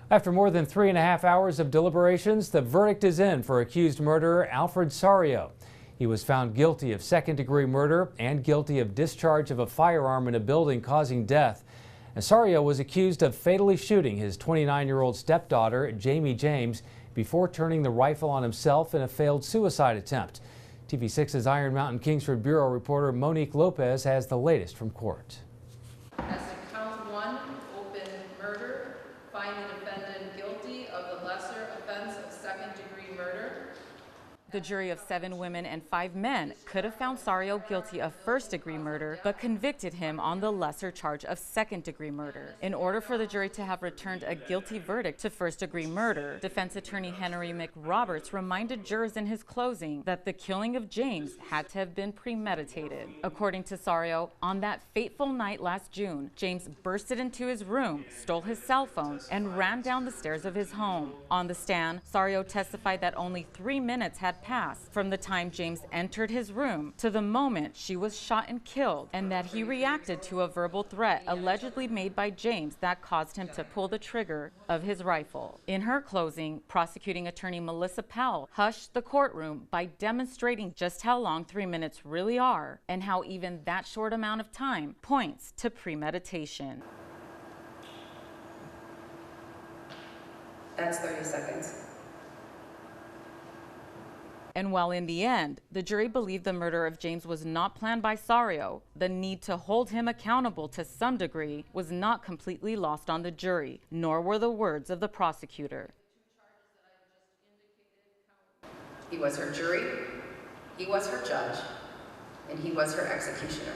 After more than 3.5 hours of deliberations, the verdict is in for accused murderer Alfred Saario. He was found guilty of second-degree murder and guilty of discharge of a firearm in a building causing death. And Saario was accused of fatally shooting his 29-year-old stepdaughter, Jamie James, before turning the rifle on himself in a failed suicide attempt. TV6's Iron Mountain Kingsford Bureau reporter Monique Lopez has the latest from court. As to count one, open murder, find the defendant guilty of the lesser offense of second-degree murder. The jury of 7 women and 5 men could have found Saario guilty of first-degree murder, but convicted him on the lesser charge of second-degree murder. In order for the jury to have returned a guilty verdict to first-degree murder, defense attorney Henry McRoberts reminded jurors in his closing that the killing of James had to have been premeditated. According to Saario, on that fateful night last June, James bursted into his room, stole his cell phone, and ran down the stairs of his home. On the stand, Saario testified that only 3 minutes had passed from the time James entered his room to the moment she was shot and killed, and that he reacted to a verbal threat allegedly made by James that caused him to pull the trigger of his rifle. In her closing, prosecuting attorney Melissa Powell hushed the courtroom by demonstrating just how long 3 minutes really are and how even that short amount of time points to premeditation. That's 30 seconds. And while in the end, the jury believed the murder of James was not planned by Saario, the need to hold him accountable to some degree was not completely lost on the jury, nor were the words of the prosecutor. He was her jury, he was her judge, and he was her executioner.